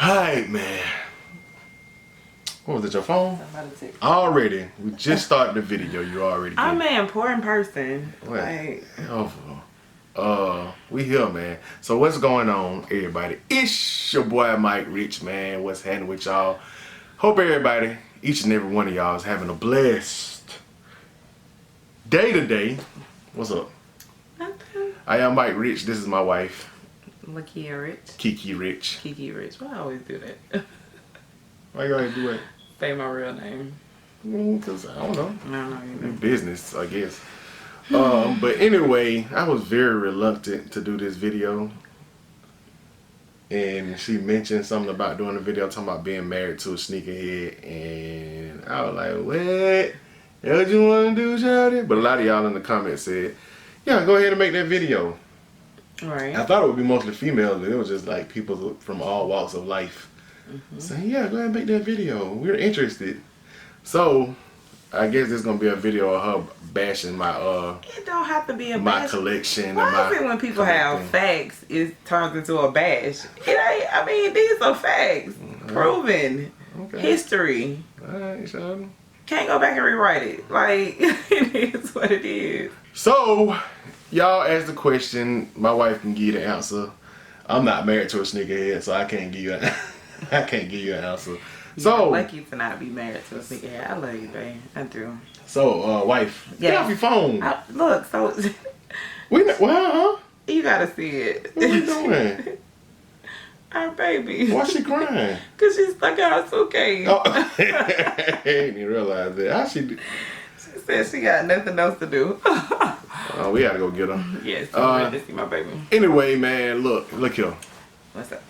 Alright, man. What was it, your phone? Already. We just started the video. You already did. I'm an important person. What? Like, we here, man. So what's going on, everybody? It's your boy Mike Rich, man. What's happening with y'all? Hope everybody, each and every one of y'all is having a blessed day today. What's up? nothing. I am Mike Rich. This is my wife. Lakia Rich. Kiki Rich. Kiki Rich. Why I always do that? Why you always do it? Say my real name. Because I don't know. No, you know. Business, I guess. But anyway, I was very reluctant to do this video. And she mentioned something about doing a video talking about being married to a sneakerhead. And I was like, what? What you want to do, shawty? But a lot of y'all in the comments said, yeah, go ahead and make that video. Right. I thought it would be mostly females, but it was just like people from all walks of life saying, yeah, go ahead and make that video. We're interested. So, I guess there's going to be a video of her bashing my it don't have to be a my bash. collection. Why is it when people have facts, it turns into a bash? It ain't. I mean, these are facts, proven, history. Alright, Shawty. Can't go back and rewrite it. Like, it is what it is. So, y'all asked the question. My wife can give you the answer. I'm not married to a sneakerhead, so I can't give you an I can't give you an answer. So I'm lucky to not be married to a sneakerhead. I love you, babe. I do. So, wife, get off your phone. Look, so huh? you gotta see it. What you doing? Our baby. Why she crying? Cause she's stuck in her suitcase. Oh, I didn't even realize that. How she do? She said she got nothing else to do. We gotta go get her. Yes, I'm ready to see my baby. Anyway, man, look here. What's up?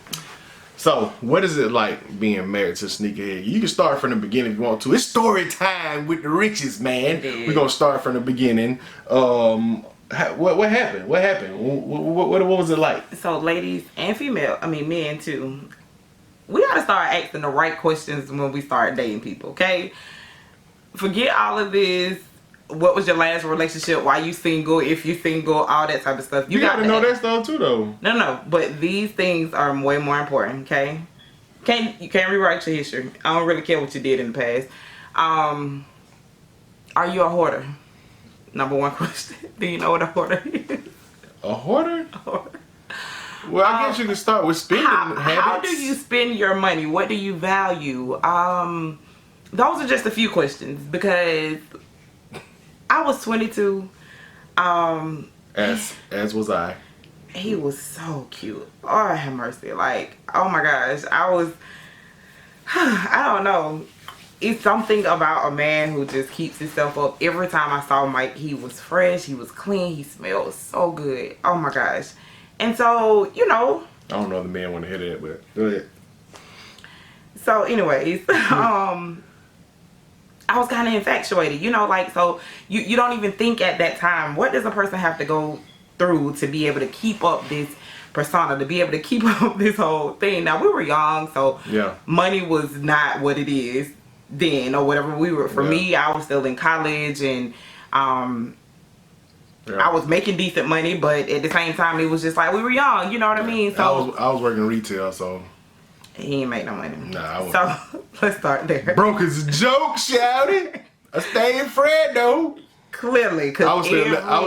So, what is it like being married to a sneakerhead? You can start from the beginning if you want to. It's story time with the Riches, man. We're gonna start from the beginning. What happened? What happened? What was it like? So, ladies and female, I mean men too, we gotta start asking the right questions when we start dating people, okay? Forget all of this. What was your last relationship? Why you single? If you single, all that type of stuff. You gotta know that stuff too, though. No. But these things are way more important. Okay, you can't rewrite your history. I don't really care what you did in the past. Are you a hoarder? Number one question. Do you know what a hoarder is? A hoarder? A hoarder. Well, I guess you can start with spending habits. How do you spend your money? What do you value? Those are just a few questions because I was 22. As was I. He was so cute. Oh, I have mercy. Like, oh my gosh. I don't know. It's something about a man who just keeps himself up. Every time I saw Mike, he was fresh. He was clean. He smelled so good. Oh my gosh. And so, you know. I don't know if the man want to hear that, but go ahead. So anyways, I was kind of infatuated, you know, like, so you don't even think at that time, what does a person have to go through to be able to keep up this persona, to be able to keep up this whole thing? Now, we were young, so money was not what it is then or whatever we were. For me, I was still in college and I was making decent money, but at the same time, it was just like we were young, you know what I mean? So I was working retail, so. He ain't make no money. Nah, I wouldn't. So let's start there. Broke is a joke, shouty. I stay in Fred though. Clearly, because I was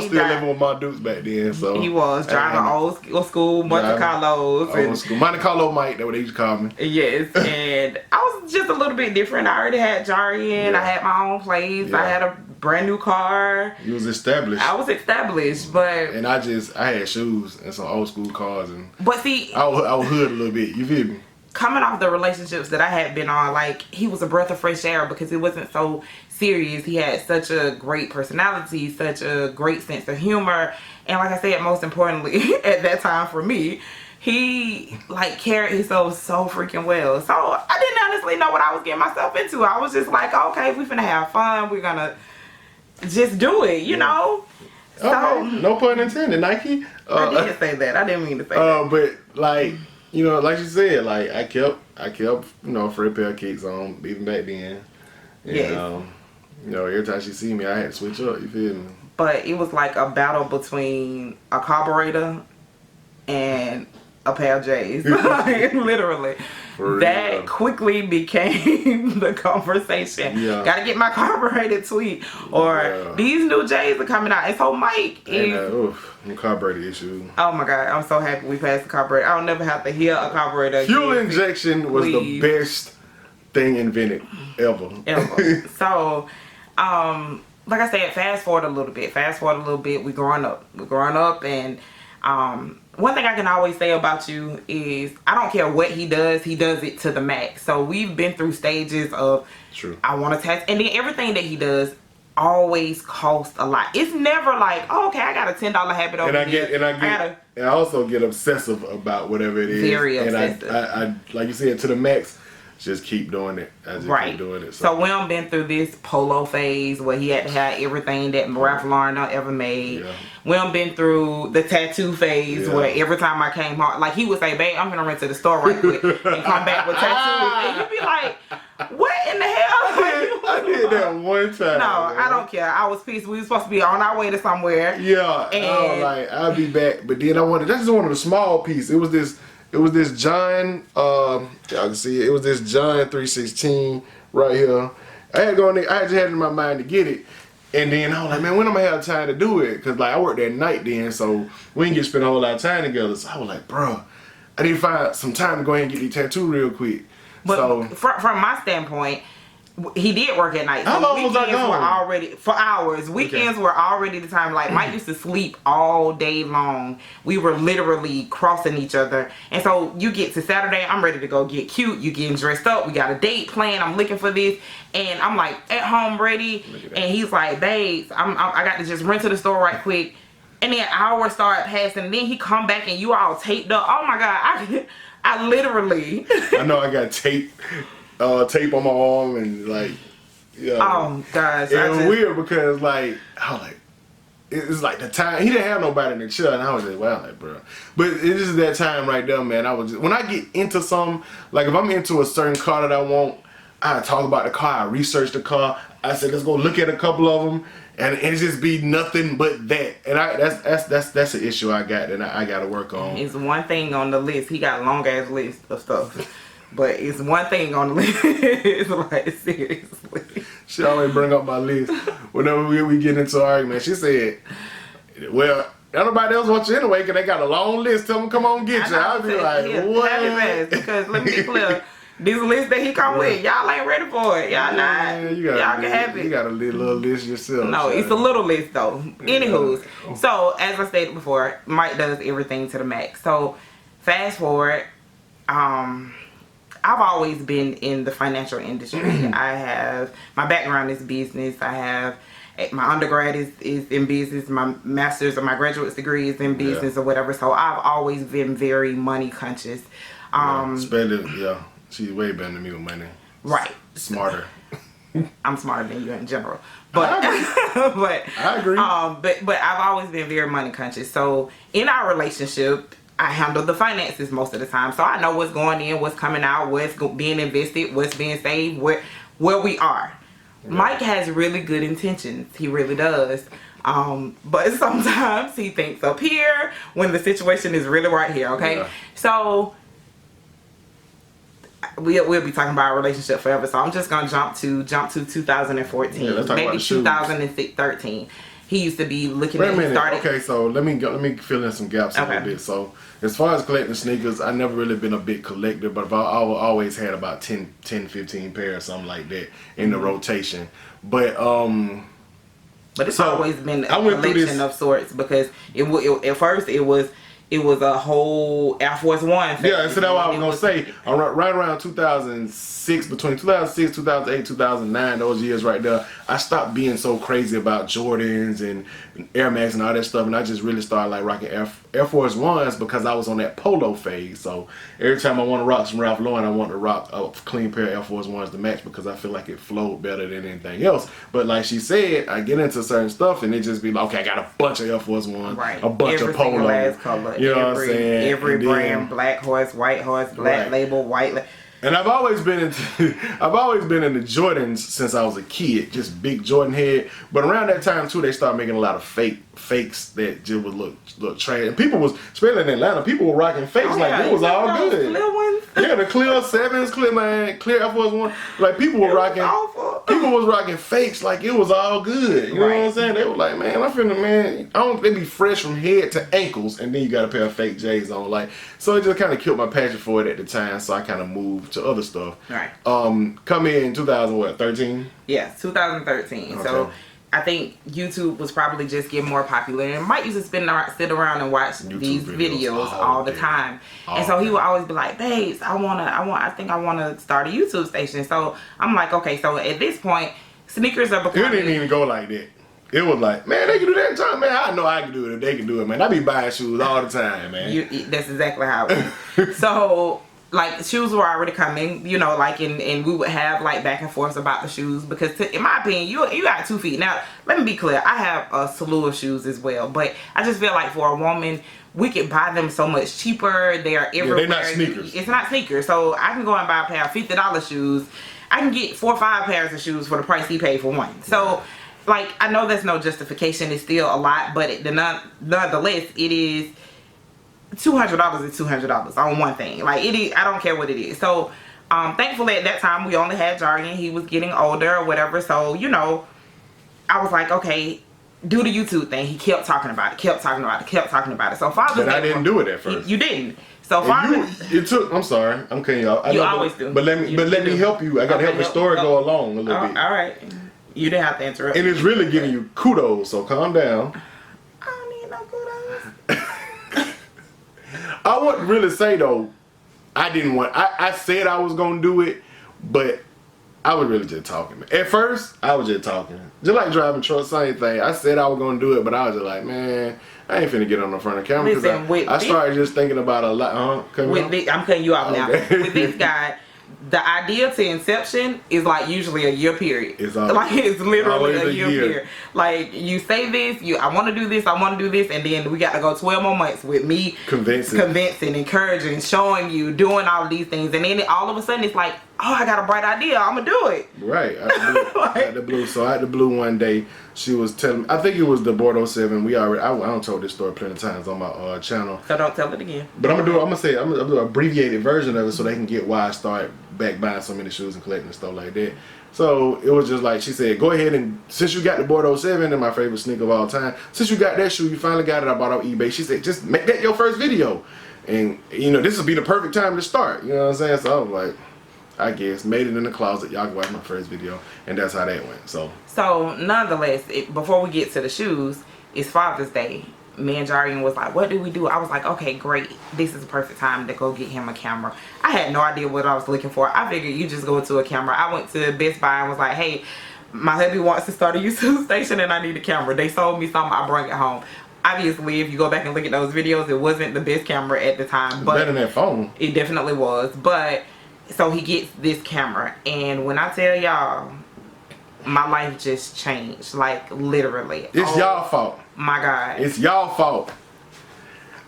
still living with my dudes back then. So he was driving old school Monte Carlos. Old school Monte Carlo Mike, that's what they used to call me. Yes, and I was just a little bit different. I already had Jarian. I had my own place. I had a brand new car. You was established. I was established, but and I had shoes and some old school cars and. But see, I was hood a little bit. You feel me? Coming off the relationships that I had been on, like, he was a breath of fresh air because it wasn't so serious. He had such a great personality, such a great sense of humor, and like I said, most importantly at that time for me, he like carried himself so freaking well. So I didn't honestly know what I was getting myself into. I was just like, okay, we finna have fun, we're gonna just do it, you know. So no pun intended, Nike. I didn't say that. I didn't mean to say that. But like, you know, like you said, like I kept, you know, a fresh pair of kicks on even back then. And, you know, every time she see me, I had to switch up. You feel me? But it was like a battle between a carburetor and a pair of J's. Like, literally. That quickly became the conversation. Yeah. Gotta get my carbureted tweet. Or these new J's are coming out. And so Mike is... carburetor issue. Oh my God. I'm so happy we passed the carburetor. I'll never have to hear a carburetor Fuel injection was the best thing invented ever. So, like I said, fast forward a little bit. We're growing up and one thing I can always say about you is I don't care what he does it to the max. So we've been through stages of I want to test, and then everything that he does always costs a lot. It's never like, oh, okay, I got a $10 habit over here. And I also get obsessive about whatever it is. Very obsessive. And I like you said, to the max. Just keep doing it. I just keep doing it. So we done been through this polo phase where he had to have everything that Ralph Lauren ever made. Yeah. We done been through the tattoo phase where every time I came home, like he would say, babe, I'm gonna run to the store right quick and come back with tattoos. And you'd be like, what in the hell? I did that one time. No, man. I don't care. I was pissed. We were supposed to be on our way to somewhere. Yeah. And I was like, I'll be back. But then that's just one of the small pieces. It was this John, y'all can see it. It was this John 316 right here. I just had it in my mind to get it. And then I was like, man, when am I have time to do it? Because like I worked at night then, so we didn't get to spend a whole lot of time together. So I was like, bro, I need to find some time to go ahead and get these tattoo real quick. But so, from my standpoint, he did work at night. So how long was I gone? Were already for hours. Weekends were already the time. Like Mike used to sleep all day long. We were literally crossing each other. And so you get to Saturday, I'm ready to go get cute. You getting dressed up. We got a date planned. I'm looking for this, and I'm like at home ready. And he's like, babes, I got to just run to the store right quick. And then hours start passing. And then he come back and you all taped up. Oh my God, I literally. I know I got tape on my arm and like, oh gosh, it was weird because like I was like, it's like the time he didn't have nobody in the chair, and I was just wow, like bro. But it is that time right there, man. I was just, when I get into something, like if I'm into a certain car that I want, I talk about the car, I research the car. I said let's go look at a couple of them, and it just be nothing but that. And that's an issue I got, and I got to work on. It's one thing on the list. He got a long ass list of stuff. But it's one thing on the list. It's like, seriously. She always bring up my list whenever we get into an argument. She said, well, nobody else wants you anyway because they got a long list. Tell them come on get you. I'll be like, what? Because let me be clear. This list that he come with, y'all ain't ready for it. Y'all not. Y'all can have it. You got a little list yourself. No, it's a little list though. Anywho, so as I stated before, Mike does everything to the max. So fast forward, I've always been in the financial industry. I have, my background is business. I have, my undergrad is in business. My master's or my graduate degree is in business or whatever. So I've always been very money conscious. She's way better than me with money. Right. Smarter. I'm smarter than you in general. But I agree. But I've always been very money conscious. So in our relationship, I handle the finances most of the time. So I know what's going in, what's coming out, what's being invested, what's being saved, where we are. Yeah. Mike has really good intentions. He really does. But sometimes he thinks up here when the situation is really right here, okay? Yeah. So we'll be talking about our relationship forever. So I'm just going to jump to 2014. Yeah, maybe 2013. He used to be looking at it. Okay, so let me fill in some gaps a little bit. So as far as collecting sneakers, I never really been a big collector, but I've always had about 10, 15 pairs, something like that in the rotation. But it's always been a collection of sorts because at first it was a whole Air Force One. Yeah, so that's what I was gonna say. Right around 2006, between 2006, 2008, 2009, those years right there, I stopped being so crazy about Jordans and Air Max and all that stuff, and I just really started like rocking Air Force Ones because I was on that polo phase. So every time I want to rock some Ralph Lauren, I want to rock a clean pair of Air Force Ones to match because I feel like it flowed better than anything else. But like she said, I get into certain stuff and it just be like, okay, I got a bunch of Air Force Ones, a bunch of polo. You know what I'm saying? Every brand, Black Horse, White Horse, Black Label, White And I've always been into the Jordans since I was a kid, just big Jordan head. But around that time too, they started making a lot of fakes that just would look trash. And people was, especially in Atlanta, people were rocking fakes like it was all good. Clear ones? Yeah, the clear 7s, clear Air Force One. Like people were rocking. People was rocking fakes like it was all good. You know what I'm saying? They were like, man, they be fresh from head to ankles, and then you got a pair of fake J's on. Like, so it just kind of killed my passion for it at the time. So I kind of moved to other stuff. Right. Come in 2013. Yeah, 2013. Okay. So I think YouTube was probably just getting more popular, and Mike used to sit around and watch these videos all the time. And so he would always be like, "Babes, I think I wanna start a YouTube station." So I'm like, okay. So at this point, sneakers are becoming. It didn't even go like that. It was like, man, they can do that time, man. I know I can do it if they can do it, man. I be buying shoes all the time, man. That's exactly how it was. So. Like, shoes were already coming, you know, like, and we would have, like, back and forth about the shoes. Because, in my opinion, you got 2 feet. Now, let me be clear. I have a slew of shoes as well. But I just feel like for a woman, we could buy them so much cheaper. They are everywhere. Yeah, they're not sneakers. It's not sneakers. So, I can go and buy a pair of $50 shoes. I can get 4 or 5 pairs of shoes for the price he paid for one. So, like, I know there's no justification. It's still a lot. But nonetheless, it is... $200 is $200 on one thing. Like, it is, I don't care what it is. So thankfully at that time we only had Jargon. He was getting older or whatever. So, you know, I was like, okay, do the YouTube thing. He kept talking about it. So Father's Day, I didn't do it at first. You didn't. So I'm sorry, I'm cutting you off. You always do. But let me help you. I gotta help the story go along a little bit. All right. You didn't have to interrupt. And it's really giving you kudos, so calm down. I don't need no kudos. I wouldn't really say though, I said I was gonna do it, but I was really just talking. At first, I was just talking. Just like driving trucks, same thing. I said I was gonna do it, but I was just like, man, I ain't finna get on the front of the camera. Because I started just thinking about a lot. I'm cutting you off now. With this guy, the idea to inception is like usually a year period. It's literally a year period. Like, you say this, I want to do this, and then we got to go 12 more months with me convincing, encouraging, showing you, doing all of these things, and then all of a sudden it's like, oh, I got a bright idea, I'm gonna do it. Right, out the blue. So out the blue one day, she was telling me, I think it was the Bordeaux 7. I don't told this story plenty of times on my channel. So don't tell it again. But I'm gonna do an abbreviated version of it so they can get why I started back buying so many shoes and collecting and stuff like that. So it was just like, she said, go ahead and, since you got the Bordeaux 7 and my favorite sneaker of all time, since you got that shoe, you finally got it, I bought it on eBay. She said, just make that your first video. And, you know, this will be the perfect time to start. You know what I'm saying? So I was like, I guess, made it in the closet. Y'all can watch my first video. And that's how that went. So nonetheless, before we get to the shoes, it's Father's Day. Me and Jarian was like, what do we do? I was like, okay, great. This is the perfect time to go get him a camera. I had no idea what I was looking for. I figured you just go to a camera. I went to Best Buy and was like, hey, my hubby wants to start a YouTube station and I need a camera. They sold me something, I brought it home. Obviously, if you go back and look at those videos, it wasn't the best camera at the time. But better than that phone. It definitely was. But, so he gets this camera. And when I tell y'all, my life just changed. Like, literally. It's y'all fault. My God. It's y'all fault.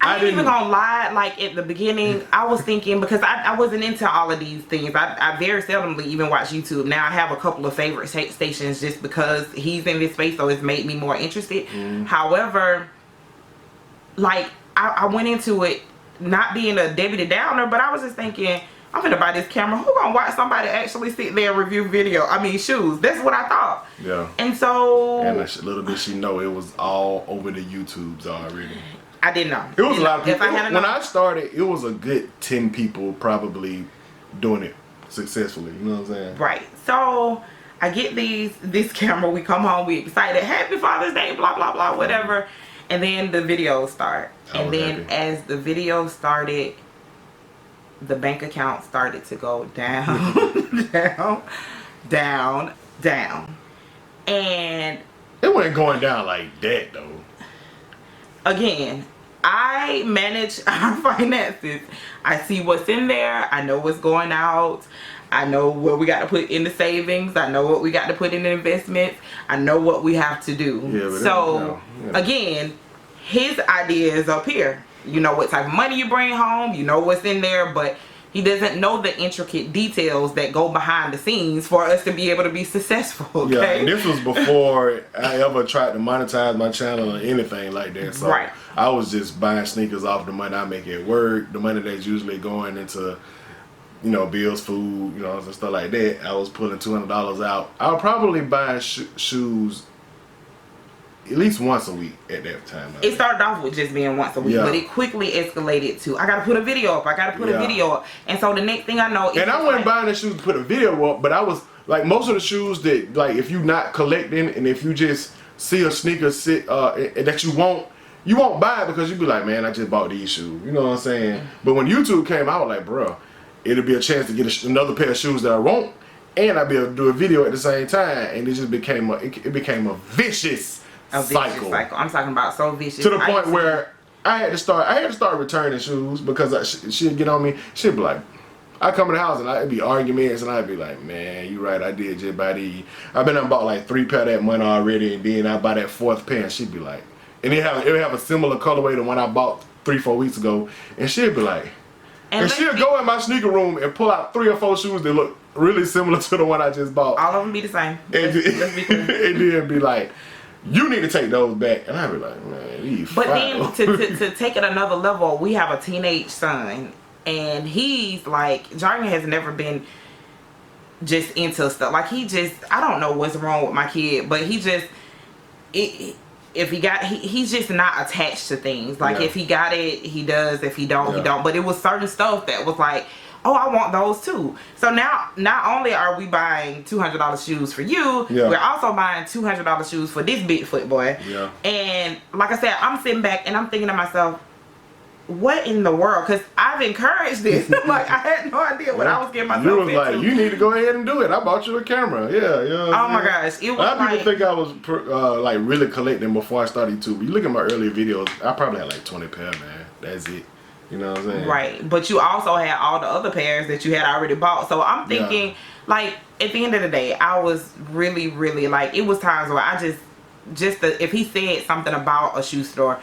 I ain't even gonna lie, like at the beginning, I was thinking, because I wasn't into all of these things. I very seldomly even watch YouTube. Now I have a couple of favorite stations just because he's in this space, so it's made me more interested. However, like I went into it not being a Debbie Downer, but I was just thinking, I'm gonna buy this camera. Who gonna watch somebody actually sit there and review shoes? That's what I thought. Yeah. And so, and little did she know it was all over the YouTubes already. I didn't know. It was a lot of people. When I started, it was a good 10 people probably doing it successfully. You know what I'm saying? Right. So I get this camera. We come home. We excited. Happy Father's Day. Blah blah blah. Whatever. And then the videos start. And then as the video started, the bank account started to go down, down, down. And it wasn't going down like that though. Again, I manage our finances. I see what's in there. I know what's going out. I know what we got to put in the savings. I know what we got to put in the investments. I know what we have to do. Yeah, so, again, his idea is up here. You know what type of money you bring home. You know what's in there. But He doesn't know the intricate details that go behind the scenes for us to be able to be successful. Okay? Yeah, and this was before I ever tried to monetize my channel or anything like that. So right. I was just buying sneakers off the money I make at work, the money that's usually going into, you know, bills, food, you know, and stuff like that. I was pulling $200 out. I was probably buying shoes at least once a week at that time. It started off with just being once a week, but it quickly escalated to, I gotta put a video up, I gotta put a video up. And so the next thing I know, and I wasn't buying the shoes to put a video up, but I was like, most of the shoes that, like, if you not collecting and if you just see a sneaker that you won't buy it because you be like, man, I just bought these shoes. You know what I'm saying? But when YouTube came out, like, bro, it'll be a chance to get another pair of shoes that I want, and I'll be able to do a video at the same time. And it just became it became a vicious cycle. I'm talking about so vicious. To the point where I had to start returning shoes because she'd get on me. She'd be like, I come in the house and it'd be arguments and I'd be like, man, you right, I did just buy these. I've been and bought like 3 pair that month already, and then I buy that 4th pair and she'd be like, and it would have a similar colorway to one I bought 3-4 weeks ago, and she'd be like, and she'll go in my sneaker room and pull out 3 or 4 shoes that look really similar to the one I just bought. All of them be the same. Let's be clear. And then be like, you need to take those back. And I'd be like, man, these But then to take it another level, we have a teenage son, and he's like, Jordan has never been just into stuff. Like, I don't know what's wrong with my kid, but he just, if he got, he's just not attached to things. Like, if he got it, he does. If he don't, he don't. But it was certain stuff that was like, oh, I want those too. So now, not only are we buying $200 shoes for you, we're also buying $200 shoes for this Bigfoot boy. Yeah. And like I said, I'm sitting back and I'm thinking to myself, what in the world? Because I've encouraged this. Like, I had no idea what I was getting myself into. You was like, you need to go ahead and do it. I bought you a camera. Yeah, yeah. Oh my gosh. It was a lot of people think I was like really collecting before I started YouTube. You look at my earlier videos, I probably had like 20 pair, man. That's it. You know what I'm saying? Right. But you also had all the other pairs that you had already bought. So I'm thinking, like, at the end of the day, I was really, really, like, it was times where I if he said something about a shoe store,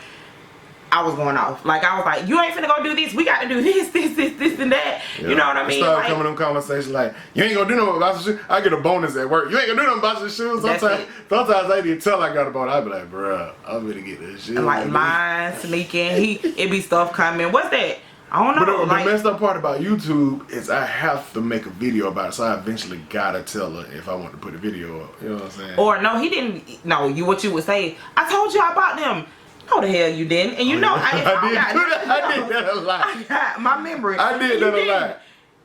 I was going off. Like, I was like, you ain't finna go do this. We got to do this, and that. Yeah. You know what I mean? Started coming in conversations like, you ain't gonna do nothing about some shoes. I get a bonus at work. You ain't gonna do nothing about some shoes. Sometimes I didn't tell I got a bonus. I'd be like, bruh, I'm gonna get this shit. Like, lying, sneaking. It be stuff coming. What's that? I don't know. But the messed up part about YouTube is I have to make a video about it, so I eventually gotta tell her if I want to put a video up. You know what I'm saying? Or no, he didn't. No, what you would say, I told you I bought them. No, the hell you didn't. And you know, I did that a lot. I got my memory. I did that a lot.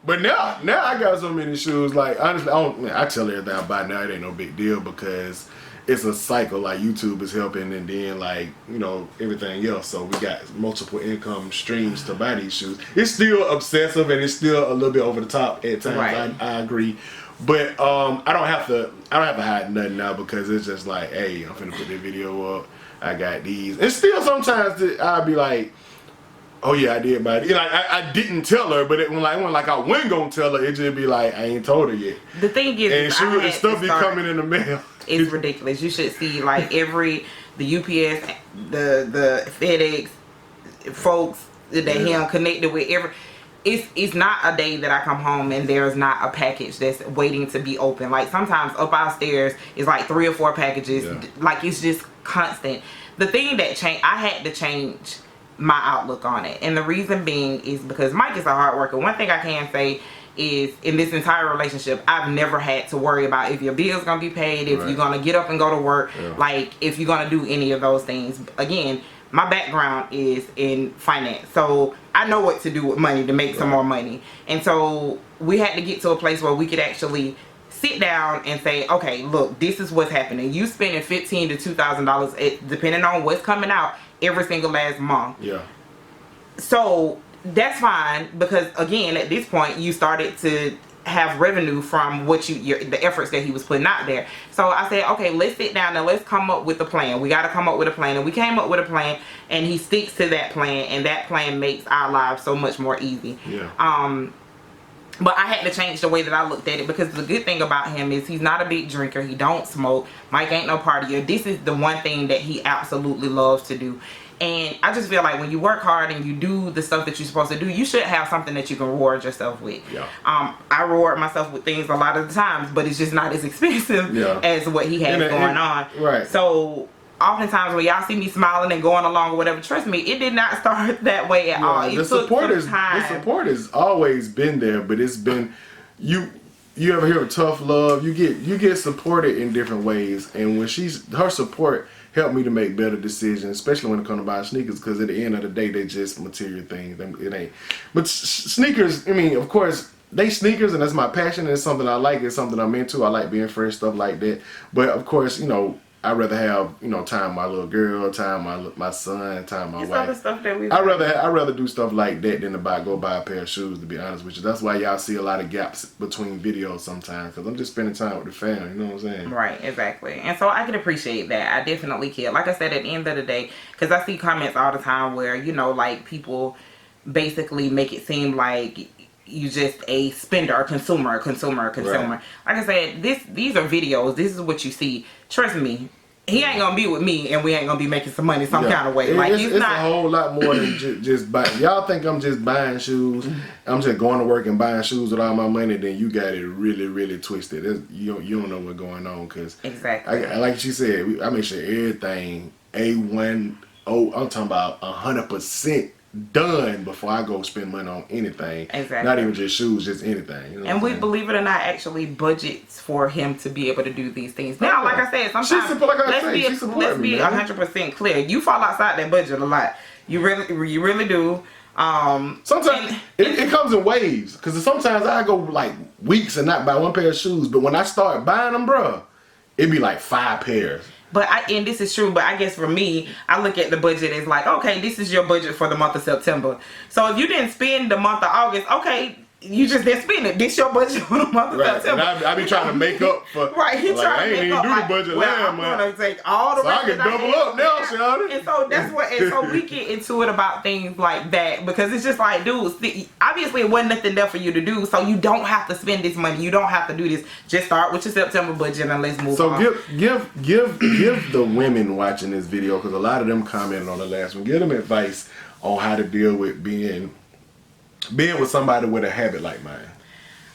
But now I got so many shoes. Like, honestly, I tell everything I buy now. It ain't no big deal because it's a cycle. Like, YouTube is helping, and then, like, you know, everything else. So we got multiple income streams to buy these shoes. It's still obsessive and it's still a little bit over the top at times. Right. I agree. But I don't have to hide nothing now because it's just like, hey, I'm finna put this video up. I got these. And still sometimes I'll be like, oh yeah, I did buy it. Like, I didn't tell her, but when I wasn't gonna tell her, it just be like, I ain't told her yet. The thing is, and stuff be coming in the mail. It's ridiculous. You should see, like, the UPS, the FedEx folks that him connected with it's not a day that I come home and there's not a package that's waiting to be open. Like, sometimes up our stairs is like 3 or 4 packages. Yeah. Like, it's just constant. The thing that changed, I had to change my outlook on it. And the reason being is because Mike is a hard worker. One thing I can say is, in this entire relationship, I've never had to worry about if your bill's gonna be paid, if you're gonna get up and go to work, like, if you're gonna do any of those things. Again, my background is in finance, so I know what to do with money to make some more money. And so we had to get to a place where we could actually sit down and say, okay, look, this is what's happening. You spending $1,500 to $2,000 depending on what's coming out every single last month. Yeah. So that's fine, because again, at this point, you started to have revenue from what the efforts that he was putting out there. So I said, okay, let's sit down and let's come up with a plan. We got to come up with a plan. And we came up with a plan, and he sticks to that plan, and that plan makes our lives so much more easy. Yeah. But I had to change the way that I looked at it, because the good thing about him is he's not a big drinker. He don't smoke. Mike ain't no partier. This is the one thing that he absolutely loves to do. And I just feel like when you work hard and you do the stuff that you're supposed to do, you should have something that you can reward yourself with. Yeah. I reward myself with things a lot of the times, but it's just not as expensive as what he has going on. Right. So oftentimes when y'all see me smiling and going along or whatever, trust me, it did not start that way at all. It took some time. The support has always been there, but it's been you ever hear of tough love? You get supported in different ways, and when her support helped me to make better decisions, especially when it comes to buying sneakers, because at the end of the day, they just material things. It ain't. But sneakers, I mean, of course, they sneakers, and that's my passion. And it's something I like. It's something I'm into. I like being fresh, stuff like that. But of course, I'd rather have, time with my little girl, time with my son, time with my wife. Other stuff that we I'd rather do stuff like that than to go buy a pair of shoes, to be honest with you. That's why y'all see a lot of gaps between videos sometimes, because I'm just spending time with the family, you know what I'm saying? Right, exactly. And so I can appreciate that. I definitely can. Like I said, at the end of the day, because I see comments all the time where, like people basically make it seem like you just a spender, a consumer. Right. Like I said, these are videos. This is what you see. Trust me, he ain't gonna be with me, and we ain't gonna be making some money some kind of way. It's a whole lot more than just buying. Y'all think I'm just buying shoes? I'm just going to work and buying shoes with all my money. Then you got it really, really twisted. You don't know what's going on, because exactly. Like she said, I make sure everything A1. I'm talking about 100%. Done before I go spend money on anything. Exactly. Not even just shoes, just anything. And we, believe it or not, actually budgets for him to be able to do these things. Now, like I said, sometimes let's be 100% clear. You fall outside that budget a lot. You really do. Sometimes it comes in waves, because sometimes I go like weeks and not buy one pair of shoes, but when I start buying them, bruh, it'd be like 5 pairs. But and this is true, but I guess for me, I look at the budget as like, okay, this is your budget for the month of September. So if you didn't spend the month of August, okay, you just didn't spend it. This your budget for the month of September. And I be trying to make up for. Right, he trying to make up. I ain't even do the budget last month. I'm gonna take all the. So I can double up now, Shawty. And so that's what. And so we get into it about things like that, because it's just like, dude, obviously it wasn't nothing there for you to do, so you don't have to spend this money. You don't have to do this. Just start with your September budget and let's move on. So give the women watching this video, because a lot of them commented on the last one. Give them advice on how to deal with being with somebody with a habit like mine.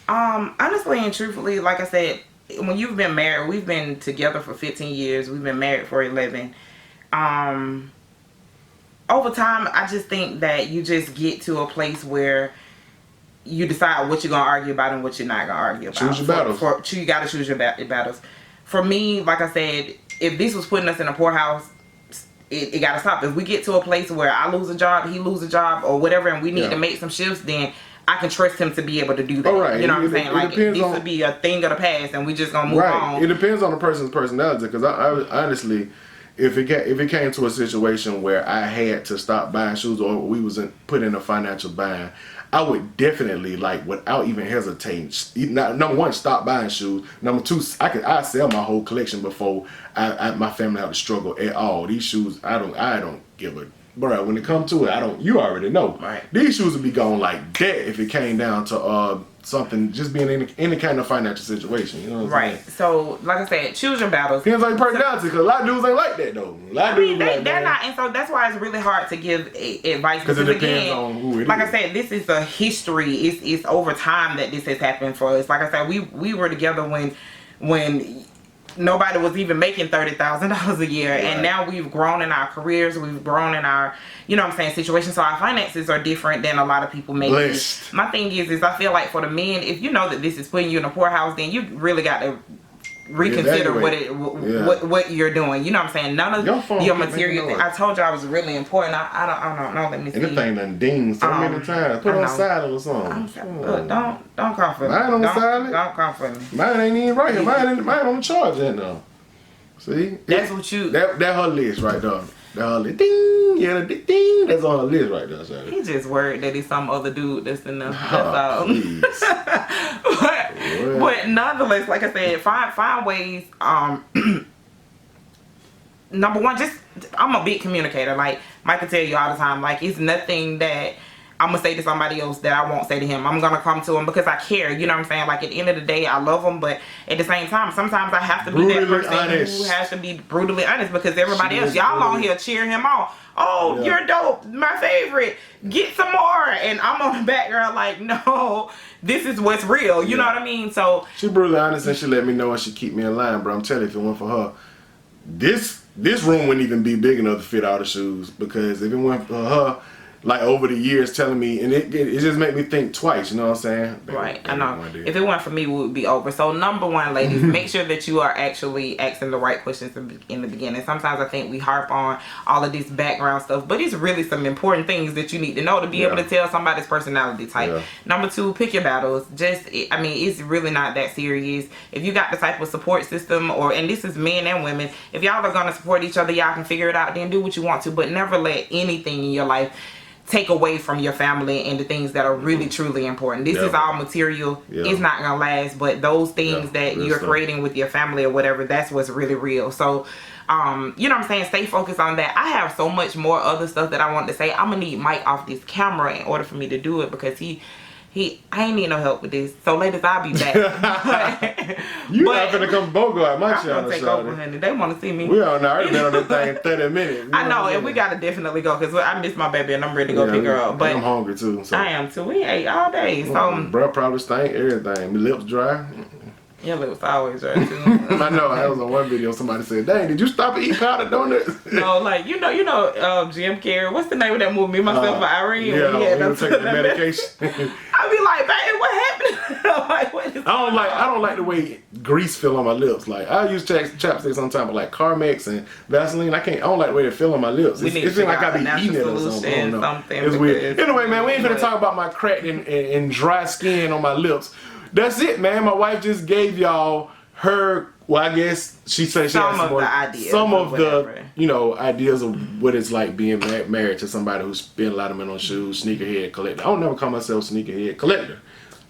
Honestly and truthfully, like I said, when you've been married, we've been together for 15 years. We've been married for 11. Over time, I just think that you just get to a place where you decide what you're going to argue about and what you're not going to argue about. Choose your battles. You got to choose your battles. For me, like I said, if this was putting us in a poorhouse, it got to stop. If we get to a place where I lose a job, he lose a job, or whatever, and we need to make some shifts, then I can trust him to be able to do that. Right. You know what I'm saying? Like, this would be a thing of the past, and we just gonna move on. It depends on the person's personality. Because I honestly, if it came to a situation where I had to stop buying shoes, or we was put in a financial bind, I would definitely, like, without even hesitating, number one, stop buying shoes. Number two, I sell my whole collection before my family have to struggle at all. These shoes, I don't give a. Bro, when it comes to it, you already know. Right. These shoes would be going like that if it came down to something, just being in any kind of financial situation. You know what I'm saying? So, like I said, choose your battles. Depends on your personality, because a lot of dudes ain't like that, though. A lot of dudes they're not, and so that's why it's really hard to give advice. Because it depends on who it is. Like I said, this is a history. It's over time that this has happened for us. Like I said, we were together when nobody was even making $30,000 a year, and now we've grown in our careers, we've grown in our, situation, so our finances are different than a lot of people make. My thing is I feel like for the men, if you know that this is putting you in a poorhouse, then you really got to reconsider what you're doing. You know what I'm saying? None of your material thing. I told you I was really important. I don't know. Let me see. And the thing done dinged so many times. Put on silent or something. Look, don't come for me. Mine on silent. Don't come for me. Mine ain't even right here. Mine on the charge right now. See? That's what you. That her list right there. That her list. Ding. Yeah, the ding. That's on her list right there. Sorry. He just worried that he's some other dude that's in the. That's all. But nonetheless, like I said, find ways. Number one, I'm a big communicator. Like Mike can tell you all the time. Like, it's nothing that I'm gonna say to somebody else that I won't say to him. I'm gonna come to him because I care. You know what I'm saying? Like, at the end of the day, I love him, but at the same time, sometimes I have to be that person who has to be brutally honest, because everybody else, y'all on here cheer him on. Oh, you're dope, my favorite, get some more, and I'm on the background like, no, this is what's real. You know what I mean? So she brutally honest, and she let me know, and she keep me in line, bro. I'm telling you, if it went for her, this room wouldn't even be big enough to fit all the shoes, because if it went for her, like, over the years telling me, and it just made me think twice, you know what I'm saying? Right, I know. If it weren't for me, we would be over. So number one, ladies, make sure that you are actually asking the right questions in the beginning. Sometimes I think we harp on all of this background stuff, but it's really some important things that you need to know to be able to tell somebody's personality type. Number two, pick your battles. I mean, it's really not that serious. If you got the type of support system, and this is men and women, if y'all are going to support each other, y'all can figure it out, then do what you want to, but never let anything in your life take away from your family and the things that are really truly important. This is all material. It's not gonna last, but those things that you're creating with your family or whatever, that's what's really real. So you know what I'm saying, stay focused on that. I have so much more other stuff that I want to say. I'm gonna need Mike off this camera in order for me to do it, because I ain't need no help with this. So ladies, I'll be back. You not gonna come Bogo at my channel, I'm gonna take over, honey. They want to see me. We all know. I already been on that thing 30 minutes. I know, and we gotta definitely go, because I miss my baby and I'm ready to go pick her up. But I'm hungry too. So. I am too. We ate all day, so bro probably stink everything. My lips dry. Your lips always dry too. I know. I was on one video. Somebody said, "Dang, did you stop and eat powdered donuts?" No, like you know, Jim Carrey. What's the name of that movie? Me, Myself, and Irene. Yeah, we were taking the medication. I be like, babe, what happened? Like, what is I don't like the way grease feel on my lips. Like, I use chapstick sometimes, but like Carmex and Vaseline, I don't like the way it feel on my lips. It seems like I be eating it or something. It's weird. Anyway, man, we ain't gonna talk about my cracked and dry skin on my lips. That's it, man. My wife just gave y'all her, well, I guess she said she has some of the ideas of what it's like being married to somebody who spent a lot of money on shoes, sneakerhead collector. I don't never call myself sneakerhead collector.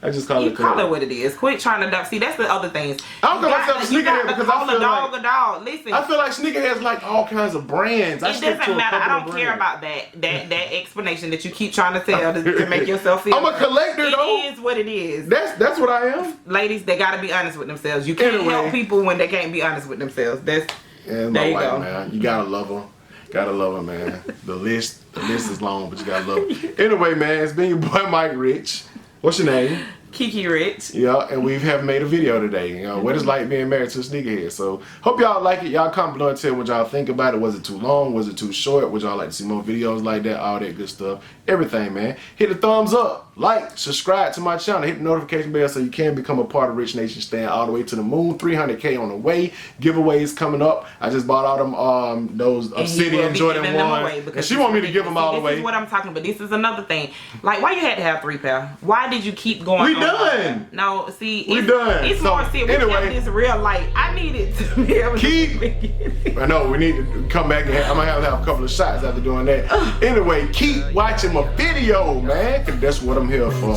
I just call it collector. Call it what it is. Quit trying to see. That's the other things. I don't call myself sneakerhead because I feel like a dog. Listen, I feel like sneakerhead's like all kinds of brands. It doesn't matter. I don't care about that explanation that you keep trying to tell to make yourself feel. I'm a collector though. It is what it is. That's what I am. Ladies, they gotta be honest with themselves. You can't help people when they can't be honest with themselves. There you go. Man. You gotta love them. Gotta love her, man. The list is long, but you gotta love her. Anyway, man, it's been your boy Mike Rich. What's your name? Kiki Rich. Yeah, and we have made a video today. What it's like being married to a sneakerhead. So hope y'all like it. Y'all comment below and tell what y'all think about it. Was it too long? Was it too short? Would y'all like to see more videos like that? All that good stuff. Everything, man. Hit the thumbs up, like, subscribe to my channel, hit the notification bell so you can become a part of Rich Nation. Stand all the way to the moon. 300K on the way. Giveaways coming up. I just bought all them those Obsidian Jordan 1. And she want me to give them all away. This is what I'm talking about. This is another thing. Like, why you had to have 3 pair? Why did you keep going? We done. No, see, we done. It's more serious. Anyway, this real light. I needed to be able I know we need to come back and I'm gonna have a couple of shots after doing that. Anyway, keep watching my video, man, cause that's what I'm here for.